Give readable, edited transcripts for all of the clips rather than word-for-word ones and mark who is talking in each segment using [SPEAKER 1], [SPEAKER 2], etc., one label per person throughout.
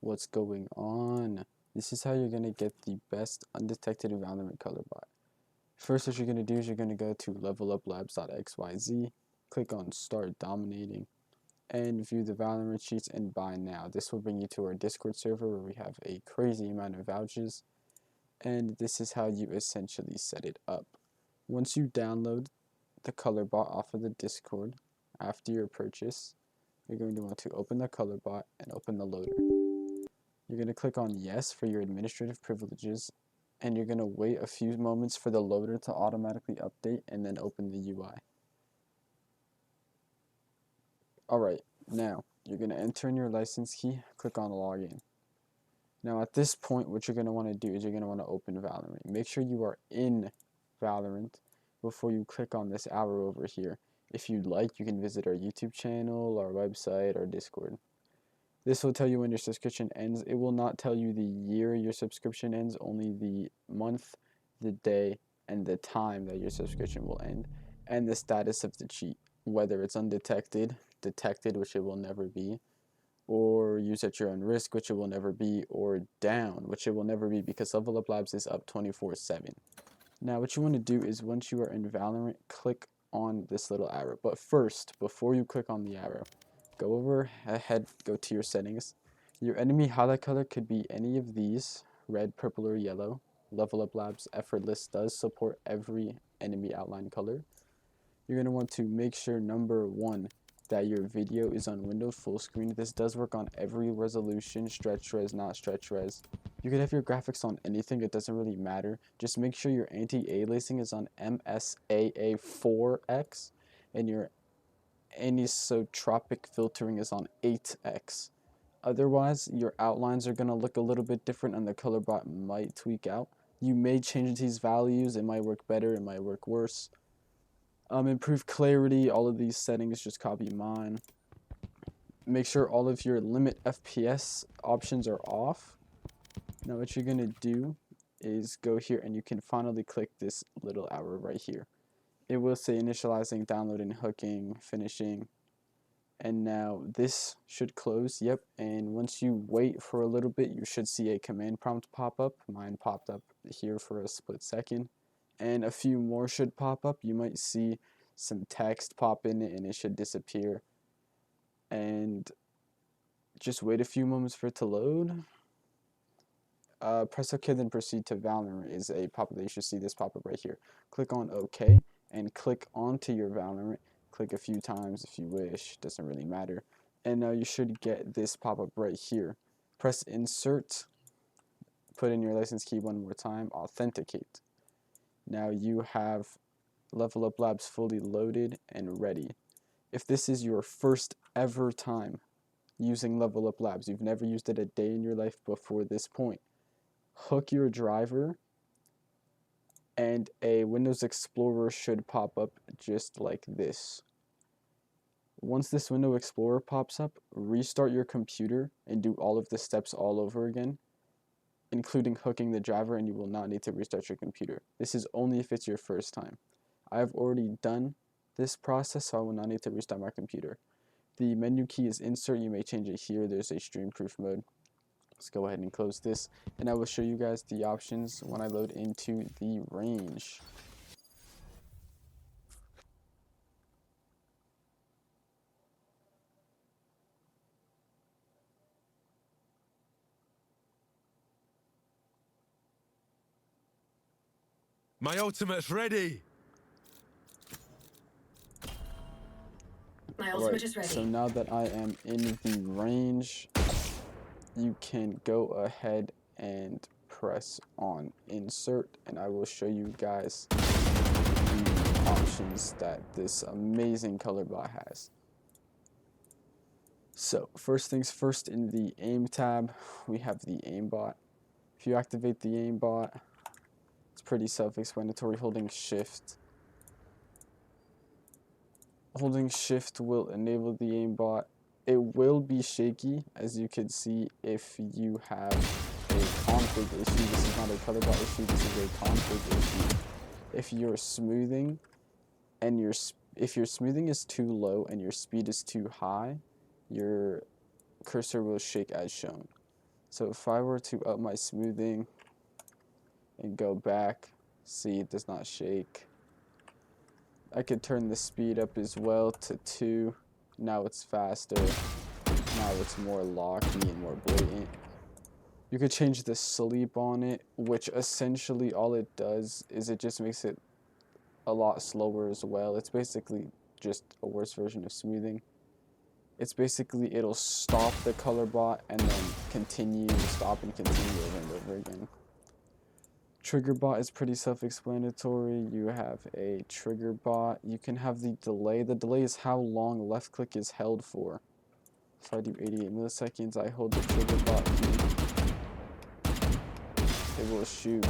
[SPEAKER 1] What's going on? This is how you're going to get the best undetected VALORANT COLORBOT. First, what you're going to do is you're going to go to leveluplabs.xyz, click on Start Dominating, and view the VALORANT sheets and buy now. This will bring you to our Discord server where we have a crazy amount of vouchers, and this is how you essentially set it up. Once you download the COLORBOT off of the Discord, after your purchase, you're going to want to open the COLORBOT and open the loader. You're going to click on yes for your administrative privileges, and you're going to wait a few moments for the loader to automatically update and then open the UI. Alright, now you're going to enter in your license key, click on login. Now at this point, what you're going to want to do is you're going to want to open VALORANT. Make sure you are in VALORANT before you click on this arrow over here. If you'd like, you can visit our YouTube channel, our website, or Discord. This will tell you when your subscription ends. It will not tell you the year your subscription ends, only the month, the day, and the time that your subscription will end, and the status of the cheat, whether it's undetected, detected, which it will never be, or use at your own risk, which it will never be, or down, which it will never be because Level Up Labs is up 24/7. Now what you want to do is once you are in VALORANT, click on this little arrow. But first, before you click on the arrow, go over ahead, go to your settings. Your enemy highlight color could be any of these, red, purple, or yellow. Level Up Labs Effortless does support every enemy outline color. You're going to want to make sure, number one, that your video is on Windows full screen. This does work on every resolution, stretch res, not stretch res. You can have your graphics on anything, it doesn't really matter. Just make sure your anti-aliasing is on MSAA4X and your anisotropic filtering is on 8x. Otherwise, your outlines are going to look a little bit different and the COLORBOT might tweak out. You may change these values, it might work better, it might work worse. Improve clarity, all of these settings, just copy mine. Make sure all of your limit FPS options are off. Now what you're going to do is go here and you can finally click this little arrow right here. It will say initializing, downloading, hooking, finishing, and now this should close. Yep, and once you wait for a little bit, you should see a command prompt pop up. Mine popped up here for a split second, and a few more should pop up. You might see some text pop in it and it should disappear, and just wait a few moments for it to load. Press OK, then proceed to VALORANT is a pop-up that you should see this pop up right here. Click on OK and click onto your VALORANT. Click a few times if you wish, doesn't really matter. And now you should get this pop-up right here. Press insert, put in your license key one more time, authenticate. Now you have Level Up Labs fully loaded and ready. If this is your first ever time using Level Up Labs, you've never used it a day in your life before this point, hook your driver and a Windows Explorer should pop up just like this. Once this Windows Explorer pops up, restart your computer and do all of the steps all over again, including hooking the driver, and you will not need to restart your computer. This is only if it's your first time. I have already done this process, so I will not need to restart my computer. The menu key is insert. You may change it here. There's a stream proof mode. Let's go ahead and close this, and I will show you guys the options when I load into the range.
[SPEAKER 2] My ultimate's ready.
[SPEAKER 3] My ultimate is ready.
[SPEAKER 1] So now that I am in the range, you can go ahead and press on insert, and I will show you guys the options that this amazing COLORBOT has. So first things first, in the aim tab, we have the aimbot. If you activate the aimbot, it's pretty self-explanatory. Holding shift will enable the aimbot. It will be shaky, as you can see, if you have a config issue. This is not a COLORBOT issue, this is a config issue. If you're smoothing and if your smoothing is too low and your speed is too high, your cursor will shake as shown. So if I were to up my smoothing and go back, see it does not shake. I could turn the speed up as well to 2. Now it's faster. Now it's more locky and more blatant. You could change the sleep on it, which essentially all it does is it just makes it a lot slower as well. It's basically just a worse version of smoothing. It's basically, it'll stop the ColorBot and then continue, stop and continue over and over again. Trigger bot is pretty self-explanatory. You have a trigger bot. You can have the delay. The delay is how long left click is held for. If I do 88 milliseconds, I hold the trigger bot key, it will shoot.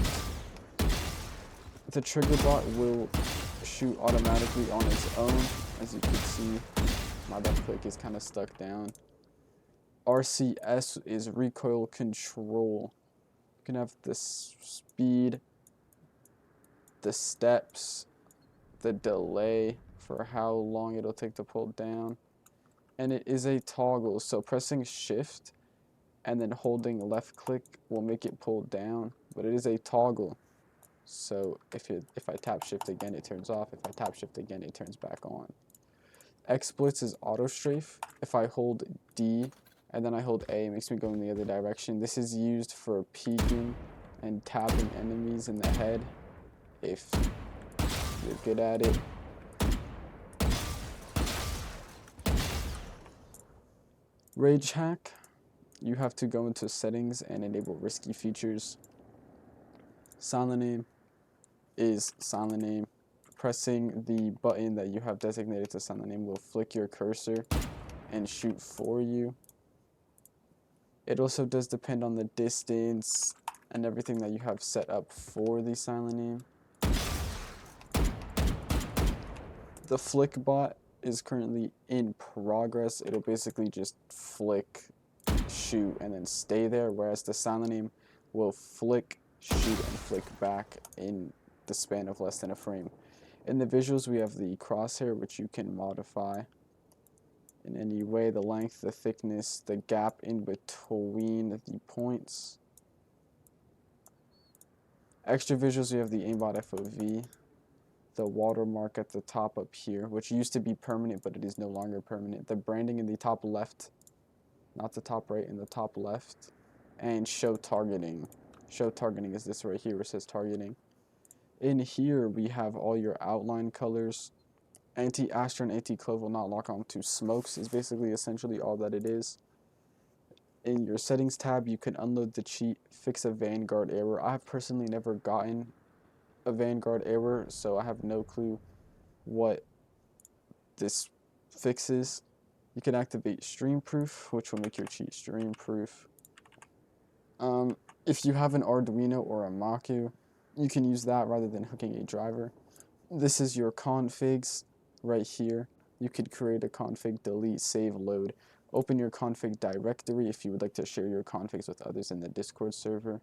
[SPEAKER 1] The trigger bot will shoot automatically on its own. As you can see, my left click is kind of stuck down. RCS is recoil control. You can have the speed, the steps, the delay for how long it'll take to pull down. And it is a toggle, so pressing shift and then holding left click will make it pull down, but it is a toggle. So if I tap shift again, it turns off. If I tap shift again, it turns back on. Exploits is auto strafe. If I hold D and then I hold A, it makes me go in the other direction. This is used for peeking and tapping enemies in the head if you're good at it. Rage hack, you have to go into settings and enable risky features. Silent aim is silent aim. Pressing the button that you have designated to silent aim will flick your cursor and shoot for you. It also does depend on the distance and everything that you have set up for the silent aim. The flick bot is currently in progress. It'll basically just flick, shoot, and then stay there, whereas the silent aim will flick, shoot, and flick back in the span of less than a frame. In the visuals, we have the crosshair, which you can modify in any way: the length, the thickness, the gap in between the points. Extra visuals, we have the aimbot FOV, the watermark at the top up here, which used to be permanent, but it is no longer permanent. The branding in the top left, not the top right, in the top left, and show targeting. Show targeting is this right here where it says targeting. In here, we have all your outline colors. Anti-Astra and anti-Clove will not lock on to smokes is basically essentially all that it is. In your settings tab, you can unload the cheat, fix a Vanguard error. I have personally never gotten a Vanguard error, so I have no clue what this fixes. You can activate stream proof, which will make your cheat stream proof. If you have an Arduino or a Maku, you can use that rather than hooking a driver. This is your configs right here. You could create a config, delete, save, load. Open your config directory if you would like to share your configs with others in the Discord server.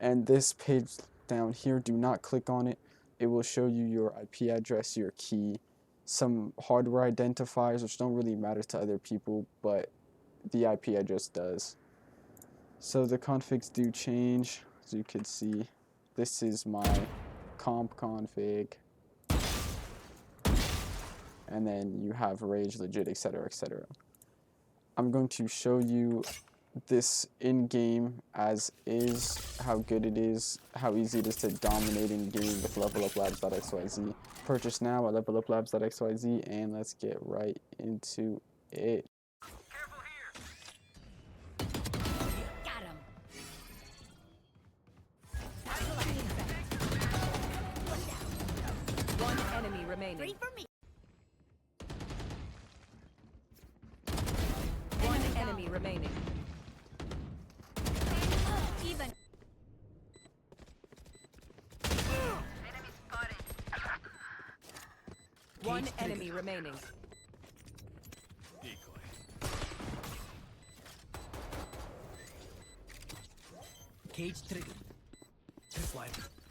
[SPEAKER 1] And this page down here, do not click on it. It will show you your IP address, your key, some hardware identifiers which don't really matter to other people, but the IP address does. So the configs do change, as you can see. This is my comp config. And then you have rage, legit, etc., etc. I'm going to show you this in-game as is, how good it is, how easy it is to dominate in-game with leveluplabs.xyz. Purchase now at leveluplabs.xyz, and let's get right into it.
[SPEAKER 3] Careful here.
[SPEAKER 4] Got him.
[SPEAKER 5] One enemy remaining.
[SPEAKER 4] Free for me.
[SPEAKER 5] One enemy remaining.
[SPEAKER 4] Even.
[SPEAKER 3] Enemy spotted.
[SPEAKER 5] One enemy remaining.
[SPEAKER 6] Cage trigger. Tripwire.